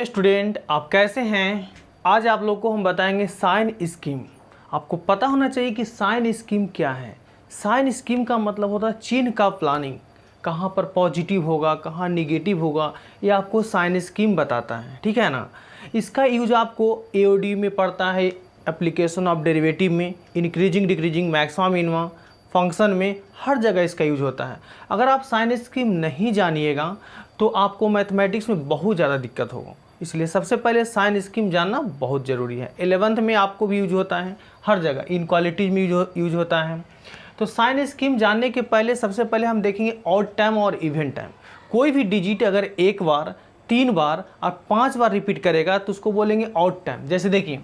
Student, आप कैसे हैं। आज आप लोग को हम बताएंगे साइन स्कीम। आपको पता होना चाहिए कि साइन स्कीम क्या है। साइन स्कीम का मतलब होता है चिन्ह का प्लानिंग, कहाँ पर पॉजिटिव होगा कहाँ निगेटिव होगा, ये आपको साइन स्कीम बताता है, ठीक है ना। इसका यूज आपको एओडी में पड़ता है, एप्लीकेशन ऑफ डेरिवेटिव में, increasing decreasing maxima minima function में, हर जगह इसका यूज होता है। अगर आप साइन स्कीम नहीं जानिएगा तो आपको मैथमेटिक्स में बहुत ज़्यादा दिक्कत होगा, इसलिए सबसे पहले साइन स्कीम जानना बहुत ज़रूरी है। 11th में आपको भी यूज होता है, हर जगह इनक्वालिटीज में यूज होता है। तो साइन स्कीम जानने के पहले सबसे पहले हम देखेंगे ऑड टाइम और इवन टाइम। कोई भी डिजिट अगर एक बार, 3 बार और 5 बार रिपीट करेगा तो उसको बोलेंगे ऑड टाइम। जैसे देखिए,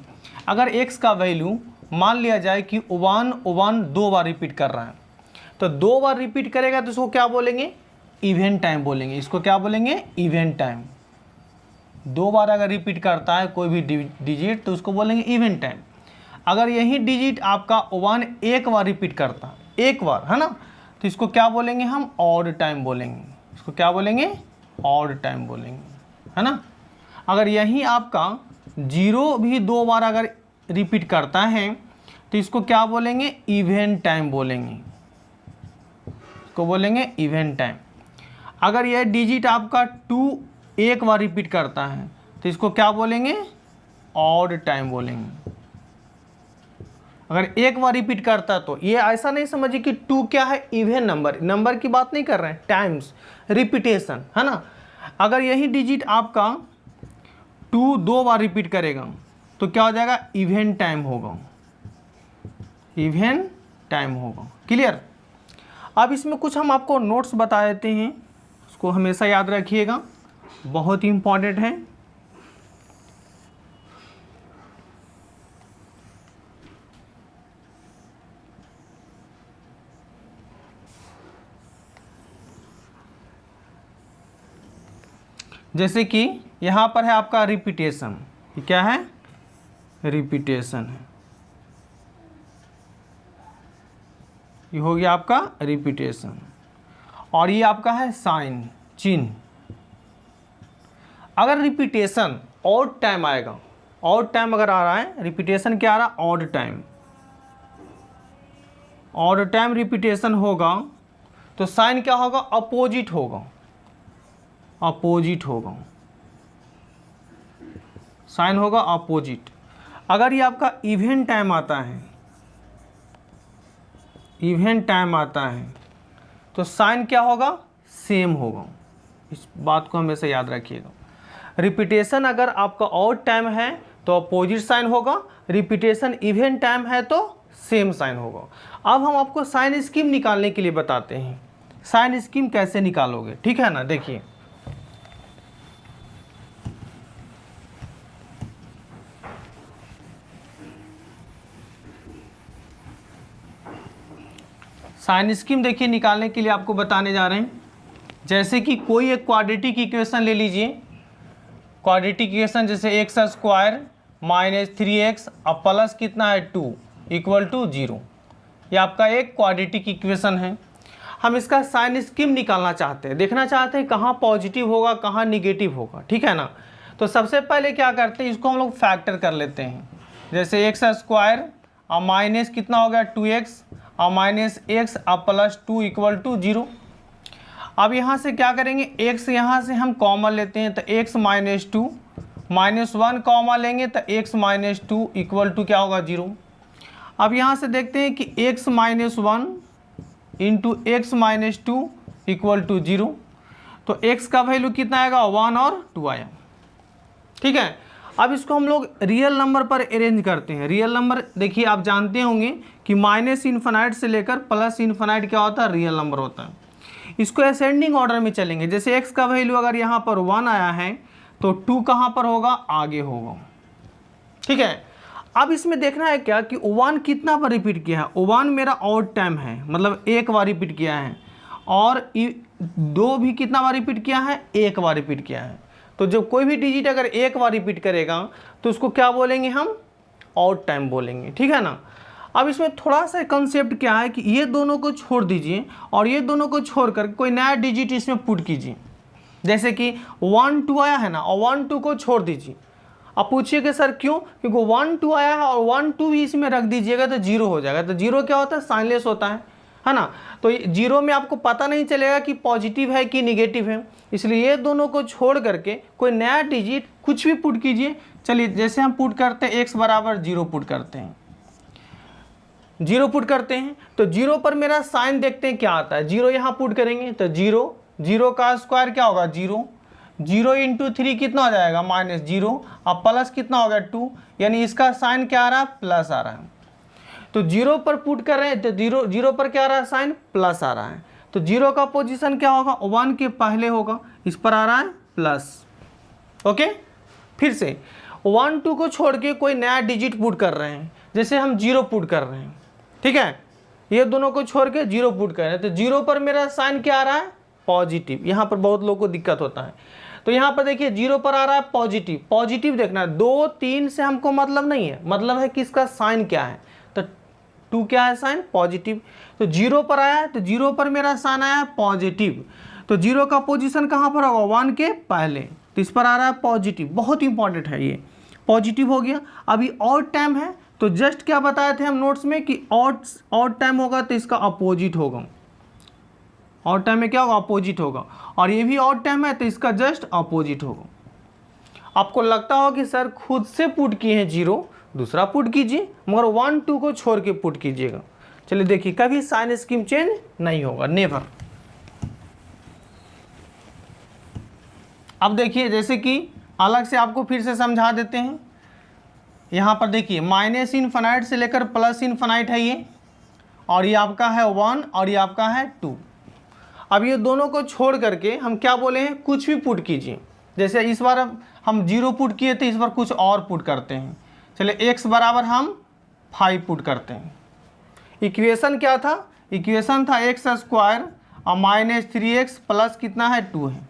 अगर x का वैल्यू मान लिया जाए कि 1 2 बार रिपीट कर रहा है, तो 2 बार रिपीट करेगा तो इसको क्या बोलेंगे, इवन टाइम बोलेंगे। इसको क्या बोलेंगे, इवन टाइम। 2 बार अगर रिपीट करता है कोई भी डिजिट तो उसको बोलेंगे इवन टाइम। अगर यही डिजिट आपका 1 एक बार रिपीट करता, एक बार, है ना, तो इसको क्या बोलेंगे हम, ऑड टाइम बोलेंगे। इसको क्या बोलेंगे, ऑड टाइम बोलेंगे, है ना। अगर यही आपका 0 भी 2 बार अगर रिपीट करता है तो इसको क्या बोलेंगे, इवन टाइम बोलेंगे। इसको बोलेंगे इवन टाइम। अगर यह डिजिट आपका 2 एक बार रिपीट करता है तो इसको क्या बोलेंगे, ऑड टाइम बोलेंगे। अगर एक बार रिपीट करता है तो ये ऐसा नहीं समझिए कि 2 क्या है, इवन नंबर की बात नहीं कर रहे हैं, टाइम्स रिपीटेशन, है ना। अगर यही डिजिट आपका 2 2 बार रिपीट करेगा तो क्या हो जाएगा, इवन टाइम होगा, इवन टाइम होगा। क्लियर। अब इसमें कुछ हम आपको नोट्स बता देते हैं, उसको हमेशा याद रखिएगा, बहुत ही इंपॉर्टेंट है। जैसे कि यहाँ पर है आपका रिपीटेशन, ये क्या है, रिपीटेशन है, ये हो गया आपका रिपीटेशन। और ये आपका है साइन, चिन्ह। अगर रिपीटेशन ऑड टाइम आएगा, ऑड टाइम अगर आ रहा है, रिपीटेशन क्या आ रहा है, odd time, odd time repetition होगा तो साइन क्या होगा, अपोजिट होगा, अपोजिट होगा, साइन होगा अपोजिट। अगर ये आपका इवन टाइम आता है, इवन टाइम आता है तो साइन क्या होगा, सेम होगा। इस बात को हमेशा याद रखिएगा। रिपीटेशन अगर आपका ऑड टाइम है तो अपोजिट साइन होगा, रिपीटेशन इवन टाइम है तो सेम साइन होगा। अब हम आपको साइन स्कीम निकालने के लिए बताते हैं, साइन स्कीम कैसे निकालोगे, ठीक है ना। देखिए, साइन स्कीम देखिए निकालने के लिए आपको बताने जा रहे हैं। जैसे कि कोई एक क्वाड्रेटिक इक्वेशन ले लीजिए, क्वाड्रेटिक इक्वेशन जैसे x² - 3x अब प्लस कितना है 2 = 0। ये आपका एक क्वाड्रेटिक इक्वेशन है। हम इसका साइन स्कीम निकालना चाहते हैं, देखना चाहते हैं कहाँ पॉजिटिव होगा कहाँ निगेटिव होगा, ठीक है ना। तो सबसे पहले क्या करते हैं, इसको हम लोग फैक्टर कर लेते हैं। जैसे x² और माइनस कितना हो गया 2x और -x अब +2 = 0। अब यहाँ से क्या करेंगे, x यहाँ से हम कॉमन लेते हैं तो x - 2 -1 कॉमन लेंगे तो x - 2 = क्या होगा, 0। अब यहाँ से देखते हैं कि x - 1 × x - 2 = 0। तो x का वैल्यू कितना आएगा, 1 और 2 आया, ठीक है। अब इसको हम लोग रियल नंबर पर अरेंज करते हैं। रियल नंबर देखिए आप जानते होंगे कि -∞ से लेकर +∞ क्या होता है, रियल नंबर होता है। इसको असेंडिंग ऑर्डर में चलेंगे। जैसे x का वैल्यू अगर यहाँ पर 1 आया है तो 2 कहाँ पर होगा, आगे होगा, ठीक है। अब इसमें देखना है क्या कि 1 कितना बार रिपीट किया है, 1 मेरा ऑड टाइम है, मतलब एक बार रिपीट किया है, और 2 भी कितना बार रिपीट किया है, एक बार रिपीट किया है। तो जब कोई भी डिजिट अगर एक बार रिपीट करेगा तो उसको क्या बोलेंगे हम, ऑड टाइम बोलेंगे, ठीक है ना। अब इसमें थोड़ा सा कंसेप्ट क्या है कि ये दोनों को छोड़ दीजिए और ये दोनों को छोड़कर कोई नया डिजिट इसमें पुट कीजिए। जैसे कि 1 2 आया है ना, और 1 2 को छोड़ दीजिए। अब पूछिए कि सर क्यों? क्योंकि 1 2 आया है और 1 2 भी इसमें रख दीजिएगा तो 0 हो जाएगा। तो 0 क्या होता है? साइनलेस होता है ना। तो 0 में आपको पता नहीं चलेगा कि पॉजिटिव है कि निगेटिव है, इसलिए ये दोनों को छोड़ करके कोई नया डिजिट कुछ भी पुट कीजिए। चलिए जैसे हम पुट करते हैं x बराबर 0 पुट करते हैं, 0 पुट करते हैं तो 0 पर मेरा साइन देखते हैं क्या आता है। 0 यहाँ पुट करेंगे तो 0, 0 का स्क्वायर क्या होगा? 0, 0 इंटू 3 कितना हो जाएगा? -0, अब प्लस कितना हो गया? 2, यानी इसका साइन क्या आ रहा है? प्लस आ रहा है। तो 0 पर पुट कर रहे हैं तो 0 पर क्या आ रहा है? साइन प्लस आ रहा है। तो 0 का पोजीशन क्या होगा? 1 के पहले होगा, इस पर आ रहा है प्लस। ओके, फिर से 1 2 को छोड़ के कोई नया डिजिट पुट कर रहे हैं, जैसे हम 0 पुट कर रहे हैं, ठीक है। ये दोनों को छोड़ के 0 पुट कर रहे हैं तो 0 पर मेरा साइन क्या आ रहा है? पॉजिटिव। यहाँ पर बहुत लोगों को दिक्कत होता है। तो यहाँ पर देखिए 0 पर आ रहा है पॉजिटिव, पॉजिटिव देखना है। 2 3 से हमको मतलब नहीं है, मतलब है कि इसका साइन क्या है। तो 2 क्या है? Sign positive. तो 0 पर आया है तो 0 पर मेरा साइन आया है पॉजिटिव। तो 0 का पोजीशन कहाँ पर होगा? 1 के पहले, तो इस पर आ रहा है पॉजिटिव। बहुत इंपॉर्टेंट है ये, पॉजिटिव हो गया। अभी ऑड टाइम है तो जस्ट क्या बताए थे हम नोट्स में कि ऑड टाइम होगा तो इसका अपोजिट होगा। ऑड टाइम में क्या होगा? अपोजिट होगा। और ये भी ऑड टाइम है तो इसका जस्ट अपोजिट होगा। आपको लगता हो कि सर खुद से पुट किए हैं 0, दूसरा पुट कीजिए, मगर 1 2 को छोड़ के पुट कीजिएगा। चलिए देखिए, कभी साइन स्कीम चेंज नहीं होगा, नेवर। अब देखिए जैसे कि अलग से आपको फिर से समझा देते हैं। यहाँ पर देखिए माइनस इनफाइनाइट से लेकर प्लस इनफाइनाइट है ये, और ये आपका है 1 और ये आपका है 2। अब ये दोनों को छोड़ करके हम क्या बोले हैं? कुछ भी पुट कीजिए। जैसे इस बार हम 0 पुट किए थे, इस बार कुछ और पुट करते हैं। चलिए x बराबर हम 5 पुट करते हैं। इक्वेशन क्या था? इक्वेशन था x स्क्वायर और -3x प्लस कितना है? 2 है।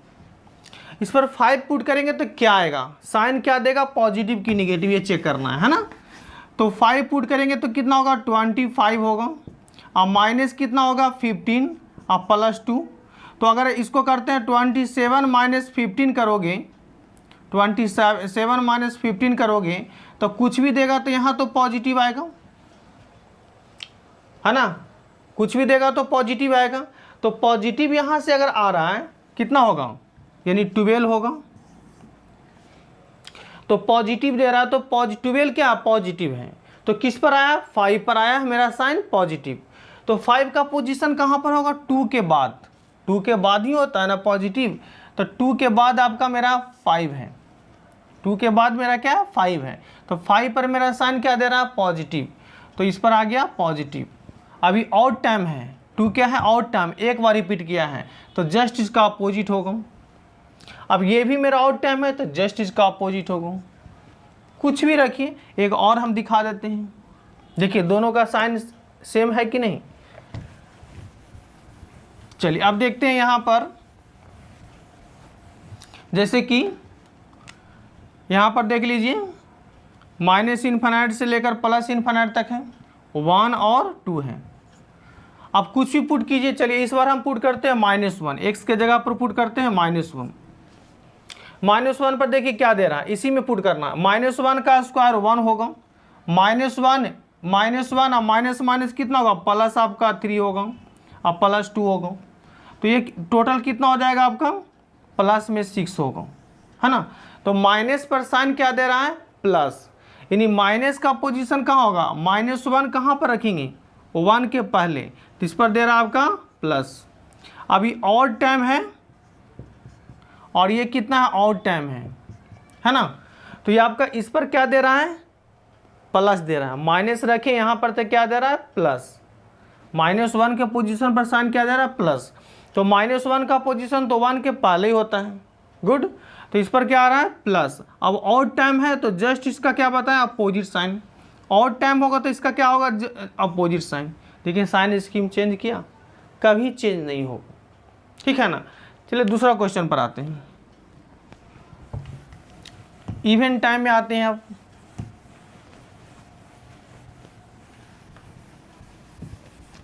इस पर 5 पुट करेंगे तो क्या आएगा? साइन क्या देगा? पॉजिटिव की निगेटिव, ये चेक करना है ना। तो 5 पुट करेंगे तो कितना होगा? 25 होगा, और माइनस कितना होगा? 15 और प्लस 2। तो अगर इसको करते हैं 27 माइनस 15 करोगे, 27 माइनस 15 करोगे तो कुछ भी देगा तो यहाँ तो पॉजिटिव आएगा, है ना। कुछ भी देगा तो पॉजिटिव आएगा। तो पॉजिटिव यहाँ से अगर आ रहा है कितना होगा? यानी 12 होगा। तो पॉजिटिव दे रहा है तो 12 क्या? पॉजिटिव है। तो किस पर आया? 5 पर आया है मेरा साइन पॉजिटिव। तो 5 का पोजीशन कहाँ पर होगा? 2 के बाद। 2 के बाद ही होता है ना पॉजिटिव। तो 2 के बाद आपका मेरा 5 है, 2 के बाद मेरा क्या है? 5 है। तो 5 पर मेरा साइन क्या दे रहा है? पॉजिटिव। तो इस पर आ गया पॉजिटिव। अभी ऑड टाइम है, 2 क्या है? ऑड टाइम, एक बार रिपीट किया है तो जस्ट इसका अपोजिट होगा। अब ये भी मेरा ऑड टाइम है तो जस्ट इसका अपोजिट होगा। कुछ भी रखिए, एक और हम दिखा देते हैं। देखिए दोनों का साइन सेम है कि नहीं। चलिए अब देखते हैं यहाँ पर, जैसे कि यहाँ पर देख लीजिए माइनस इनफाइनाइट से लेकर प्लस इनफाइनाइट तक है, 1 और 2 है। अब कुछ भी पुट कीजिए। चलिए इस बार हम पुट करते हैं -1, x के जगह पर पुट करते हैं -1। -1 पर देखिए क्या दे रहा है, इसी में पुट करना। -1 का स्क्वायर 1 होगा, -1 और माइनस माइनस कितना होगा? प्लस आपका 3 होगा और प्लस 2 होगा। तो ये टोटल कितना हो जाएगा आपका? प्लस में 6 होगा, है ना। तो माइनस पर साइन क्या दे रहा है? प्लस, यानी माइनस का पोजीशन कहाँ होगा? -1 कहाँ पर रखेंगे? 1 के पहले, तो इस पर दे रहा है आपका प्लस। अभी ऑड टाइम है और ये कितना है? ऑड टाइम है ना। तो ये आपका इस पर क्या दे रहा है? प्लस दे रहा है। माइनस रखें यहाँ पर तो क्या दे रहा है? प्लस। -1 के पोजीशन पर साइन क्या दे रहा है? प्लस। तो -1 का पोजीशन तो 1 के पहले ही होता है, गुड। तो इस पर क्या आ रहा है? प्लस। अब ऑड टाइम है तो जस्ट इसका क्या बताया? Opposite sign. ऑड टाइम होगा तो इसका क्या होगा? Opposite sign. देखिए साइन स्कीम चेंज किया, कभी चेंज नहीं होगा, ठीक है ना। चलिए दूसरा क्वेश्चन पर आते हैं। इवन टाइम में आते हैं। अब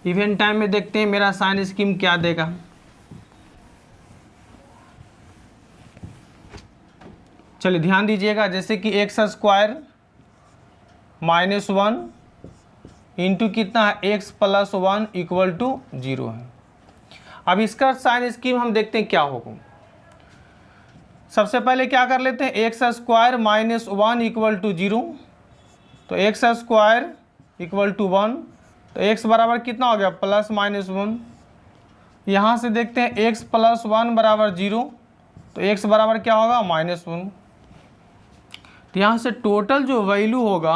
इवन टाइम में देखते हैं मेरा साइन स्कीम क्या देगा। चलिए ध्यान दीजिएगा, जैसे कि एक्स स्क्वायर माइनस 1 इंटू कितना है एक्स प्लस 1 इक्वल टू 0 है। अब इसका साइन स्कीम हम देखते हैं क्या होगा। सबसे पहले क्या कर लेते हैं, x square minus 1 equal to 0, तो एक्स स्क्वायर इक्वल टू 1, तो एक्स बराबर कितना हो गया प्लस माइनस 1। यहाँ से देखते हैं एक्स प्लस 1 बराबर 0, तो एक्स बराबर क्या होगा -1। तो यहाँ से टोटल जो वैल्यू होगा,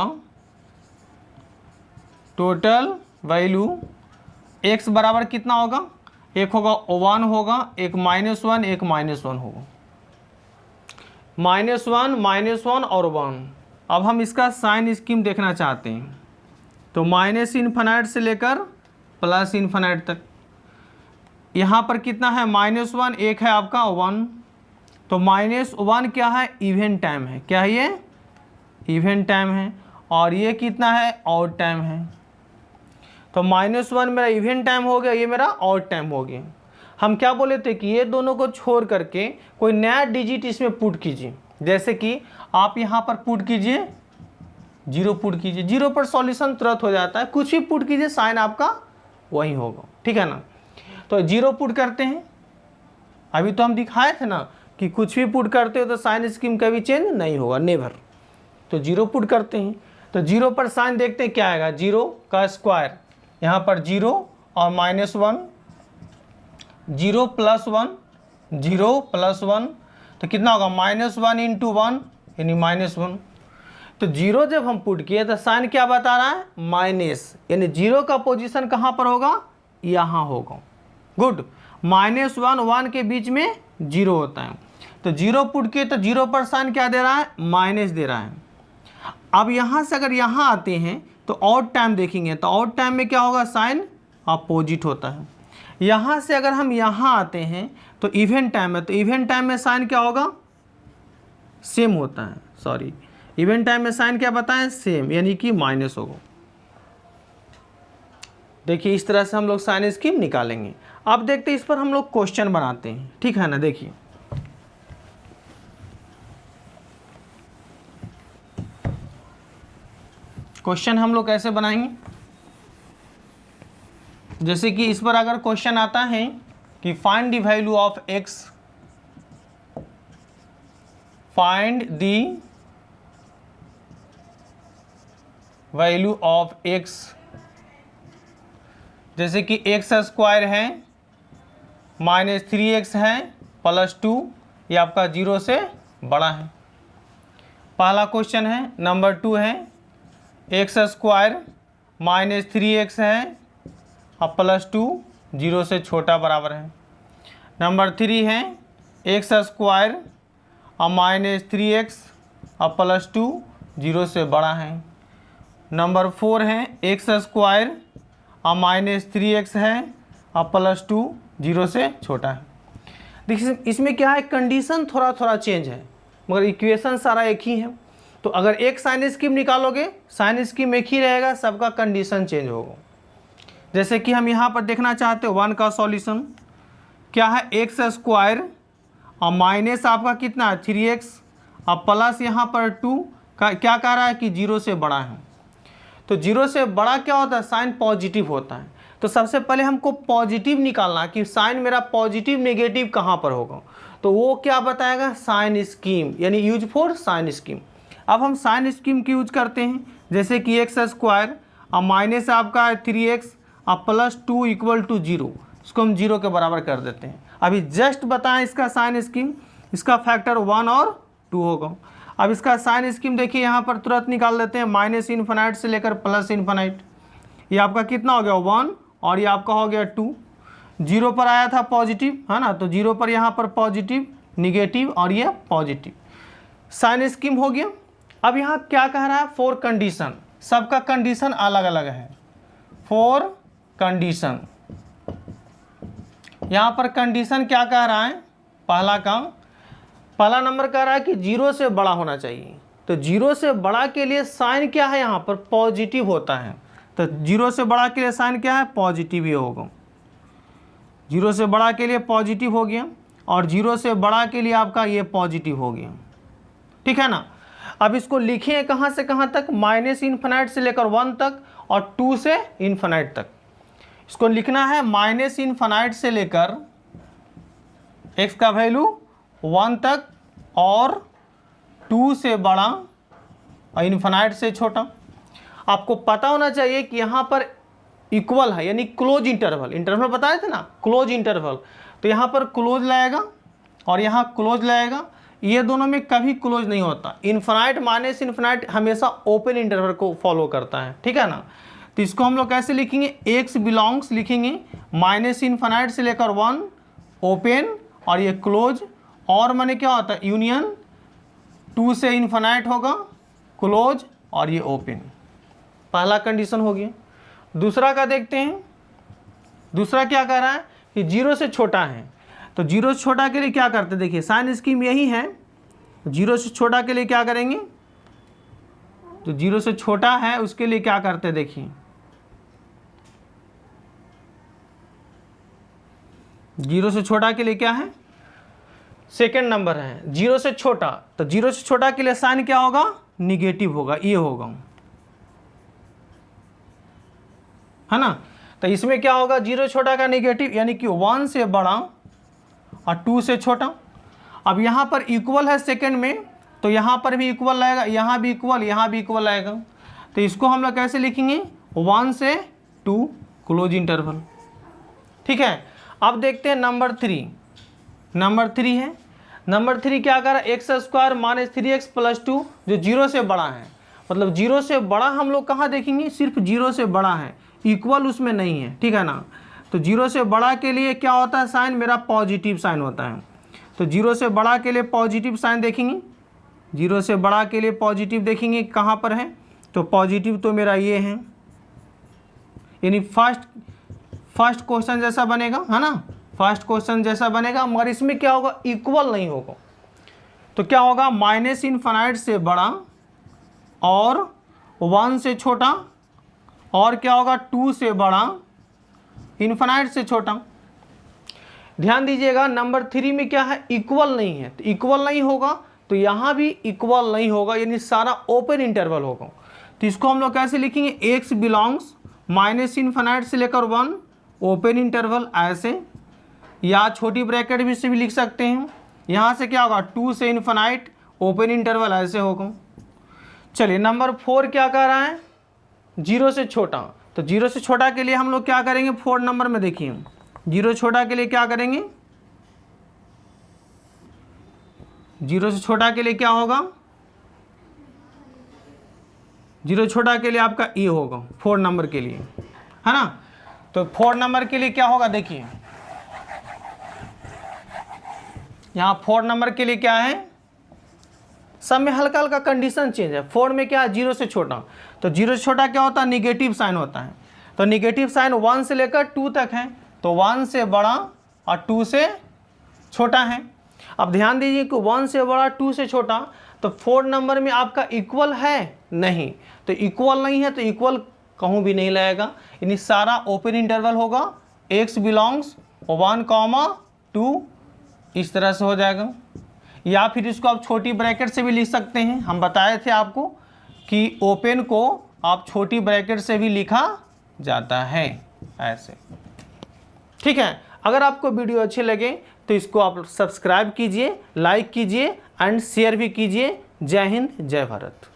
टोटल वैल्यू एक्स बराबर कितना होगा, एक होगा 1 होगा, एक -1, एक -1 होगा, -1 और 1। अब हम इसका साइन स्कीम देखना चाहते हैं, तो माइनस इन्फिनिट से लेकर प्लस इन्फिनिट तक। यहाँ पर कितना है -1, एक है आपका 1, तो -1 क्या है इवन टाइम है, क्या है ये इवन टाइम है, और ये कितना है ऑड टाइम है। तो -1 मेरा इवन टाइम हो गया, ये मेरा ऑड टाइम हो गया। हम क्या बोले थे कि ये दोनों को छोड़ करके कोई नया डिजिट इसमें पुट कीजिए, जैसे कि आप यहाँ पर पुट कीजिए 0 पुट कीजिए, 0 पर सॉल्यूशन तुरंत हो जाता है, कुछ भी पुट कीजिए साइन आपका वही होगा, ठीक है ना। तो 0 पुट करते हैं, अभी तो हम दिखाए थे ना कि कुछ भी पुट करते हो तो साइन स्कीम कभी चेंज नहीं होगा, नेवर। तो 0 पुट करते हैं, तो 0 पर साइन देखते हैं क्या आएगा, 0 का स्क्वायर, यहाँ पर 0 और -1, 0 प्लस 1, 0 प्लस 1, तो कितना होगा -1 इंटू 1 यानी -1। तो 0 जब हम पुट किए तो साइन क्या बता रहा है माइनस, यानी 0 का पोजीशन कहाँ पर होगा, यहाँ होगा। गुड, -1 1 के बीच में 0 होता है, तो 0 पुट किए तो 0 पर साइन क्या दे रहा है माइनस दे रहा है। अब यहाँ से अगर यहाँ आते हैं तो ऑड टाइम देखेंगे, तो ऑड टाइम में क्या होगा साइन अपोजिट होता है। यहाँ से अगर हम यहाँ आते हैं तो इवन टाइम है, तो इवन टाइम में साइन क्या होगा सेम होता है, सॉरी इवन टाइम में साइन क्या बताएं सेम, यानी कि माइनस होगा। देखिए इस तरह से हम लोग साइन स्कीम निकालेंगे। अब देखते हैं इस पर हम लोग क्वेश्चन बनाते हैं, ठीक है ना। देखिए क्वेश्चन हम लोग कैसे बनाएंगे, जैसे कि इस पर अगर क्वेश्चन आता है कि find the value of x, find the value of x, जैसे कि एक्स स्क्वायर है -3x है +2, ये आपका 0 से बड़ा है। पहला क्वेश्चन है। नंबर 2 है एक्स स्क्वायर -3x है और +2 0 से छोटा बराबर है। नंबर 3 है एक्स स्क्वायर और -3x और +2 0 से बड़ा है। नंबर 4 है एक्स स्क्वायर और -3x है और +2 0 से छोटा है। देखिए इसमें क्या है कंडीशन थोड़ा थोड़ा चेंज है, मगर इक्वेशन सारा एक ही है। तो अगर एक साइन स्कीम निकालोगे साइन स्कीम एक ही रहेगा, सबका कंडीशन चेंज होगा। जैसे कि हम यहाँ पर देखना चाहते हो 1 का सॉल्यूशन क्या है, एक्स स्क्वायर और माइनस आपका कितना है 3x और प्लस यहाँ पर 2 का क्या कह रहा है कि 0 से बड़ा है। तो 0 से बड़ा क्या होता है साइन पॉजिटिव होता है। तो सबसे पहले हमको पॉजिटिव निकालना कि साइन मेरा पॉजिटिव नेगेटिव कहाँ पर होगा, तो वो क्या बताएगा साइन स्कीम, यानी यूज फॉर साइन स्कीम। अब हम साइन स्कीम की यूज करते हैं, जैसे कि एक्स स्क्वायर और माइनस आपका 3x और +2 इक्वल टू 0, इसको हम 0 के बराबर कर देते हैं। अभी जस्ट बताएं इसका साइन स्कीम, इसका फैक्टर 1 और 2 होगा। अब इसका साइन स्कीम देखिए यहाँ पर तुरंत निकाल देते हैं, -इन्फिनिट से लेकर +इन्फिनिट। ये आपका कितना हो गया 1 और ये आपका हो गया 2। 0 पर आया था पॉजिटिव है ना, तो 0 पर यहाँ पर पॉजिटिव निगेटिव और ये पॉजिटिव। साइन स्कीम हो गया। अब यहाँ क्या कह रहा है 4 कंडीशन, सबका कंडीशन अलग अलग है। 4 कंडीशन, यहाँ पर कंडीशन क्या कह रहा है, पहला नंबर कह रहा है कि 0 से बड़ा होना चाहिए। तो 0 से बड़ा के लिए साइन क्या है यहाँ पर पॉजिटिव होता है। तो 0 से बड़ा के लिए साइन क्या है पॉजिटिव ही होगा। 0 से बड़ा के लिए पॉजिटिव हो गया और 0 से बड़ा के लिए आपका ये पॉजिटिव हो गया। ठीक है ना। अब इसको लिखिए कहाँ से कहाँ तक, माइनस इन्फिनाइट से लेकर 1 तक और 2 से इन्फिनाइट तक। इसको लिखना है माइनस इन्फिनाइट से लेकर x का वैल्यू 1 तक और 2 से बड़ा और इन्फिनाइट से छोटा। आपको पता होना चाहिए कि यहाँ पर इक्वल है यानी क्लोज इंटरवल, इंटरवल बताए थे ना, क्लोज इंटरवल, तो यहाँ पर क्लोज लाएगा और यहाँ क्लोज लाएगा, ये दोनों में कभी क्लोज नहीं होता। इन्फिनाइट माइनस इन्फिनाइट हमेशा ओपन इंटरवल को फॉलो करता है, ठीक है ना। तो इसको हम लोग कैसे लिखेंगे, x बिलोंग्स लिखेंगे माइनस इन्फिनाइट से लेकर 1 ओपन और ये क्लोज, और माने क्या होता है यूनियन 2 से इन्फिनाइट होगा क्लोज और ये ओपन। पहला कंडीशन हो गया। दूसरा का देखते हैं, दूसरा क्या कह रहा है कि 0 से छोटा है, तो 0 से छोटा के लिए क्या करते हैं, देखिए साइन स्कीम यही है, 0 से छोटा के लिए क्या करेंगे, तो 0 से छोटा है उसके लिए क्या करते हैं, देखिए 0 से छोटा के लिए क्या है, सेकेंड नंबर है 0 से छोटा, तो 0 से छोटा के लिए साइन क्या होगा, निगेटिव होगा, ये होगा, है ना। तो इसमें क्या होगा, 0 छोटा का निगेटिव यानी कि 1 से बड़ा और 2 से छोटा। अब यहाँ पर इक्वल है सेकंड में, तो यहाँ पर भी इक्वल लाएगा, यहाँ भी इक्वल, यहाँ भी इक्वल आएगा। तो इसको हम लोग कैसे लिखेंगे, 1 से 2 क्लोज इंटरवल, ठीक है। अब देखते हैं नंबर 3, नंबर 3 है, नंबर 3 क्या कर रहा है, x square minus 3x plus 2 जो 0 से बड़ा है, मतलब 0 से बड़ा हम लोग कहाँ देखेंगे, सिर्फ 0 से बड़ा है, इक्वल उसमें नहीं है, ठीक है ना। तो 0 से बड़ा के लिए क्या होता है साइन, मेरा पॉजिटिव साइन होता है। तो 0 से बड़ा के लिए पॉजिटिव साइन देखेंगे, 0 से बड़ा के लिए पॉजिटिव देखेंगे, कहाँ पर है, तो पॉजिटिव तो मेरा ये है, यानी फर्स्ट क्वेश्चन जैसा बनेगा, है ना, फर्स्ट क्वेश्चन जैसा बनेगा, मगर इसमें क्या होगा, इक्वल नहीं होगा। तो क्या होगा, माइनस इन्फिनाइट से बड़ा और 1 से छोटा, और क्या होगा 2 से बड़ा इन्फिनाइट से छोटा। ध्यान दीजिएगा नंबर 3 में क्या है, इक्वल नहीं है, तो इक्वल नहीं होगा, तो यहाँ भी इक्वल नहीं होगा, यानी सारा ओपन इंटरवल होगा। तो इसको हम लोग कैसे लिखेंगे, x बिलोंग्स माइनस इन्फिनाइट से लेकर 1 ओपन इंटरवल ऐसे, या छोटी ब्रैकेट भी से भी लिख सकते हैं। यहाँ से क्या होगा, 2 से इन्फिनाइट ओपन इंटरवल ऐसे होगा। चलिए नंबर 4 क्या कह रहा है, 0 से छोटा, तो 0 से छोटा के लिए हम लोग क्या करेंगे, 4 नंबर में देखिए, 0 छोटा के लिए क्या करेंगे, 0 से छोटा के लिए क्या होगा, 0 छोटा के लिए आपका ए होगा 4 नंबर के लिए, है ना। तो 4 नंबर के लिए क्या होगा, देखिए यहाँ 4 नंबर के लिए क्या है, सब में हल्का हल्का कंडीशन चेंज है। 4 में क्या है, 0 से छोटा, तो 0 से छोटा क्या होता है, निगेटिव साइन होता है। तो निगेटिव साइन 1 से लेकर 2 तक है, तो 1 से बड़ा और 2 से छोटा है। अब ध्यान दीजिए कि 1 से बड़ा 2 से छोटा, तो 4 नंबर में आपका इक्वल है नहीं, तो इक्वल नहीं है, तो इक्वल कहूँ भी नहीं लाएगा, यानी सारा ओपन इंटरवल होगा, x बिलोंग्स 1, 2 इस तरह से हो जाएगा। या फिर इसको आप छोटी ब्रैकेट से भी लिख सकते हैं, हम बताए थे आपको कि ओपन को आप छोटी ब्रैकेट से भी लिखा जाता है ऐसे, ठीक है। अगर आपको वीडियो अच्छे लगे तो इसको आप सब्सक्राइब कीजिए, लाइक कीजिए एंड शेयर भी कीजिए। जय हिंद, जय भारत।